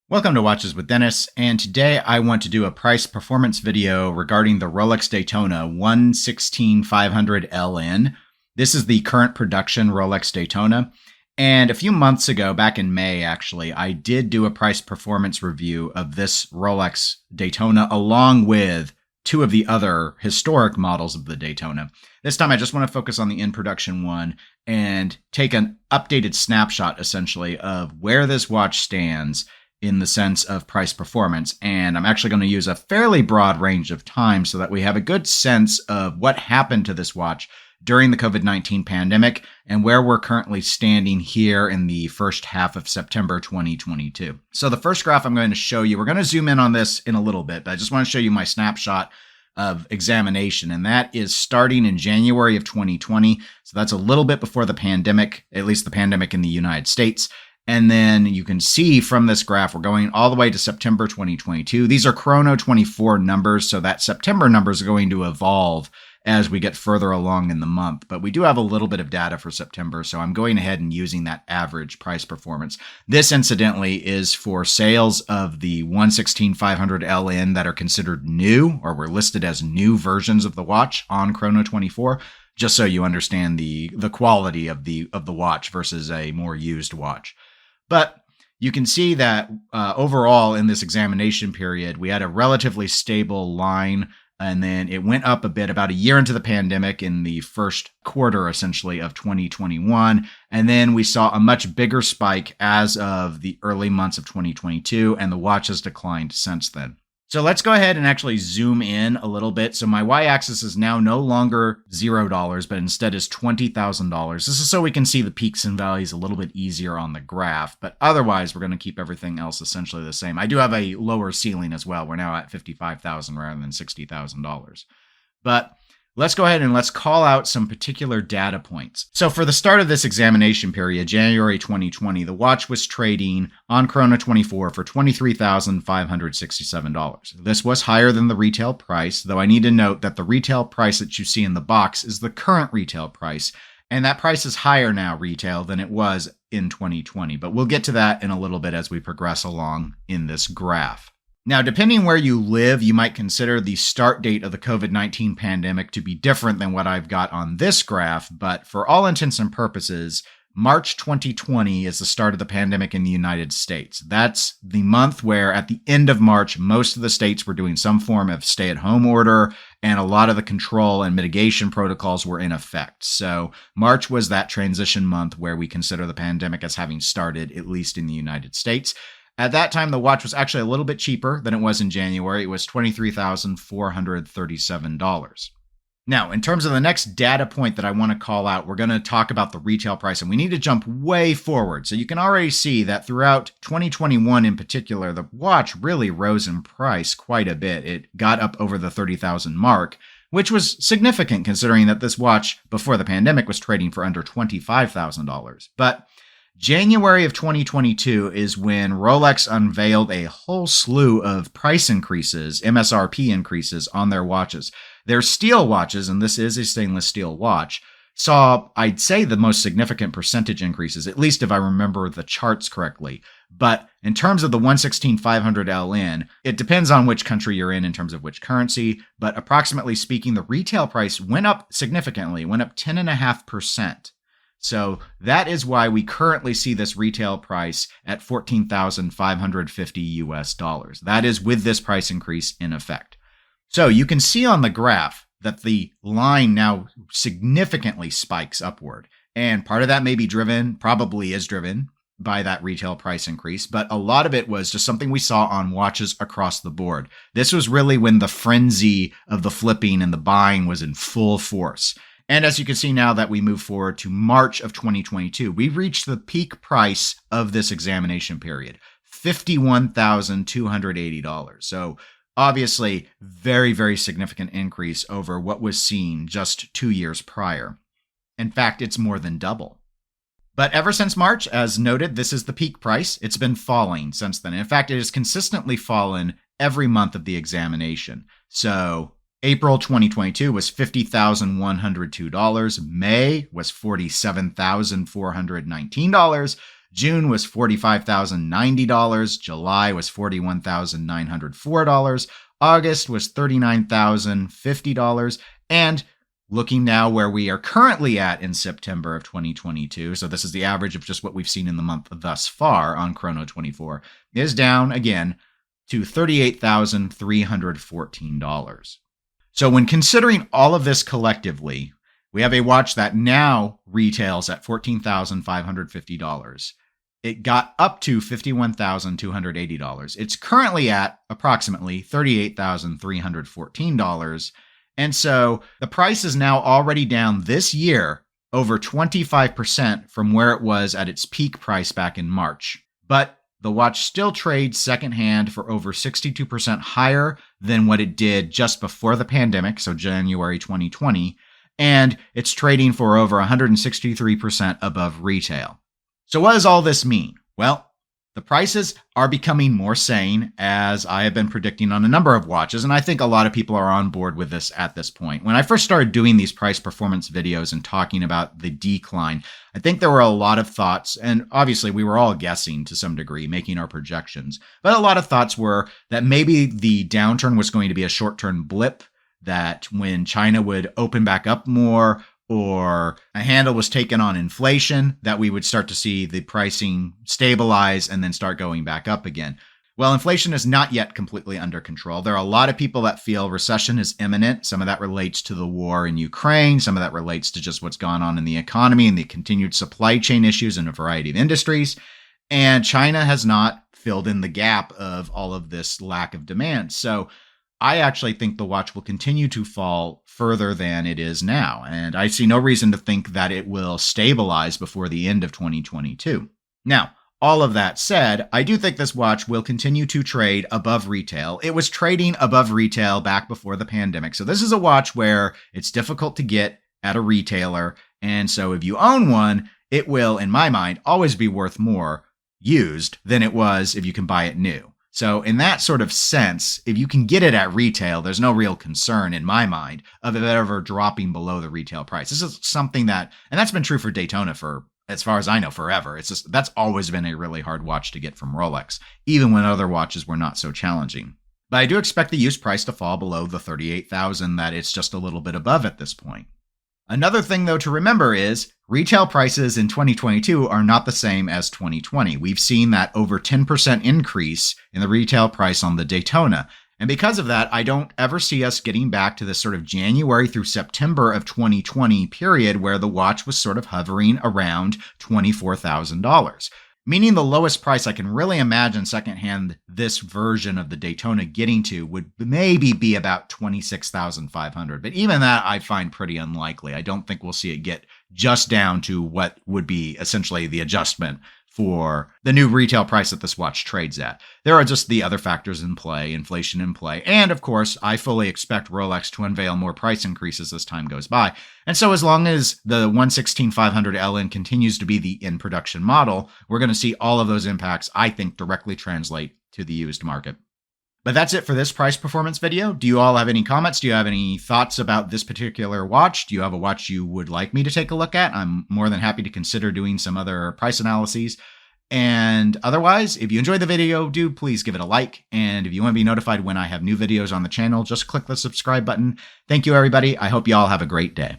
Welcome to Watches with Dennis, and today I want to do a price performance video regarding the Rolex Daytona 16500LN. This is the current production Rolex Daytona, and a few months ago, back in May actually, I did do a price performance review of this Rolex Daytona along with two of the other historic models of the Daytona. This time I just want to focus on the in-production one and take an updated snapshot essentially of where this watch stands in the sense of price performance. And I'm actually going to use a fairly broad range of time so that we have a good sense of what happened to this watch during the COVID-19 pandemic and where we're currently standing here in the first half of September 2022. So the first graph I'm going to show you, we're going to zoom in on this in a little bit, but I just want to show you my snapshot of examination, and that is starting in January of 2020. So that's a little bit before the pandemic, at least the pandemic in the United States. And then you can see from this graph, we're going all the way to September 2022. These are Chrono 24 numbers, so that September number is going to evolve as we get further along in the month. But we do have a little bit of data for September, so I'm going ahead and using that average price performance. This, incidentally, is for sales of the 16500LN that are considered new or were listed as new versions of the watch on Chrono 24, just so you understand the quality of the watch versus a more used watch. But you can see that overall in this examination period, we had a relatively stable line, and then it went up a bit about a year into the pandemic in the first quarter, essentially, of 2021. And then we saw a much bigger spike as of the early months of 2022, and the watch has declined since then. So let's go ahead and actually zoom in a little bit. So my y-axis is now no longer $0, but instead is $20,000. This is so we can see the peaks and valleys a little bit easier on the graph, but otherwise we're going to keep everything else essentially the same. I do have a lower ceiling as well. We're now at $55,000 rather than $60,000. But let's go ahead and let's call out some particular data points. So for the start of this examination period, January 2020, the watch was trading on Chrono 24 for $23,567. This was higher than the retail price, though I need to note that the retail price that you see in the box is the current retail price, and that price is higher now retail than it was in 2020. But we'll get to that in a little bit as we progress along in this graph. Now, depending where you live, you might consider the start date of the COVID-19 pandemic to be different than what I've got on this graph, but for all intents and purposes, March 2020 is the start of the pandemic in the United States. That's the month where at the end of March, most of the states were doing some form of stay-at-home order, and a lot of the control and mitigation protocols were in effect. So March was that transition month where we consider the pandemic as having started, at least in the United States. At that time, the watch was actually a little bit cheaper than it was in January. It was $23,437. Now, in terms of the next data point that I want to call out, we're going to talk about the retail price, and we need to jump way forward. So you can already see that throughout 2021 in particular, the watch really rose in price quite a bit. It got up over the 30,000 mark, which was significant considering that this watch before the pandemic was trading for under $25,000. But January of 2022 is when Rolex unveiled a whole slew of price increases, MSRP increases on their watches. Their steel watches, and this is a stainless steel watch, saw, I'd say, the most significant percentage increases, at least if I remember the charts correctly. But in terms of the 16500LN, it depends on which country you're in terms of which currency, but approximately speaking, the retail price went up significantly, went up 10.5%. So that is why we currently see this retail price at $14,550. That is with this price increase in effect. So you can see on the graph that the line now significantly spikes upward. And part of that may be driven, probably is driven by that retail price increase, but a lot of it was just something we saw on watches across the board. This was really when the frenzy of the flipping and the buying was in full force. And as you can see now that we move forward to March of 2022, we've reached the peak price of this examination period, $51,280. So obviously, very, very significant increase over what was seen just 2 years prior. In fact, it's more than double. But ever since March, as noted, this is the peak price. It's been falling since then. In fact, it has consistently fallen every month of the examination. So April 2022 was $50,102. May was $47,419. June was $45,090. July was $41,904. August was $39,050. And looking now where we are currently at in September of 2022, so this is the average of just what we've seen in the month thus far on Chrono 24, is down again to $38,314. So when considering all of this collectively, we have a watch that now retails at $14,550. It got up to $51,280. It's currently at approximately $38,314. And so the price is now already down this year over 25% from where it was at its peak price back in March. But the watch still trades secondhand for over 62% higher than what it did just before the pandemic, so January 2020, and it's trading for over 163% above retail. So what does all this mean? Well, the prices are becoming more sane, as I have been predicting on a number of watches, and I think a lot of people are on board with this at this point. When I first started doing these price performance videos and talking about the decline, I think there were a lot of thoughts, and obviously we were all guessing to some degree, making our projections, but a lot of thoughts were that maybe the downturn was going to be a short-term blip, that when China would open back up more, or a handle was taken on inflation, that we would start to see the pricing stabilize and then start going back up again. Well, inflation is not yet completely under control. There are a lot of people that feel recession is imminent. Some of that relates to the war in Ukraine. Some of that relates to just what's gone on in the economy and the continued supply chain issues in a variety of industries. And China has not filled in the gap of all of this lack of demand. So I actually think the watch will continue to fall further than it is now, and I see no reason to think that it will stabilize before the end of 2022. Now, all of that said, I do think this watch will continue to trade above retail. It was trading above retail back before the pandemic, so this is a watch where it's difficult to get at a retailer, and so if you own one, it will, in my mind, always be worth more used than it was if you can buy it new. So in that sort of sense, if you can get it at retail, there's no real concern in my mind of it ever dropping below the retail price. This is something that, and that's been true for Daytona for, as far as I know, forever. It's just, that's always been a really hard watch to get from Rolex, even when other watches were not so challenging. But I do expect the used price to fall below the $38,000 that it's just a little bit above at this point. Another thing, though, to remember is retail prices in 2022 are not the same as 2020. We've seen that over 10% increase in the retail price on the Daytona. And because of that, I don't ever see us getting back to this sort of January through September of 2020 period where the watch was sort of hovering around $24,000. Meaning the lowest price I can really imagine secondhand this version of the Daytona getting to would maybe be about $26,500. But even that I find pretty unlikely. I don't think we'll see it get just down to what would be essentially the adjustment for the new retail price that this watch trades at. There are just the other factors in play, inflation in play, and of course, I fully expect Rolex to unveil more price increases as time goes by. And so as long as the 16500LN continues to be the in-production model, we're going to see all of those impacts, I think, directly translate to the used market. But that's it for this price performance video. Do you all have any comments? Do you have any thoughts about this particular watch? Do you have a watch you would like me to take a look at? I'm more than happy to consider doing some other price analyses. And otherwise, if you enjoyed the video, do please give it a like. And if you want to be notified when I have new videos on the channel, just click the subscribe button. Thank you, everybody. I hope you all have a great day.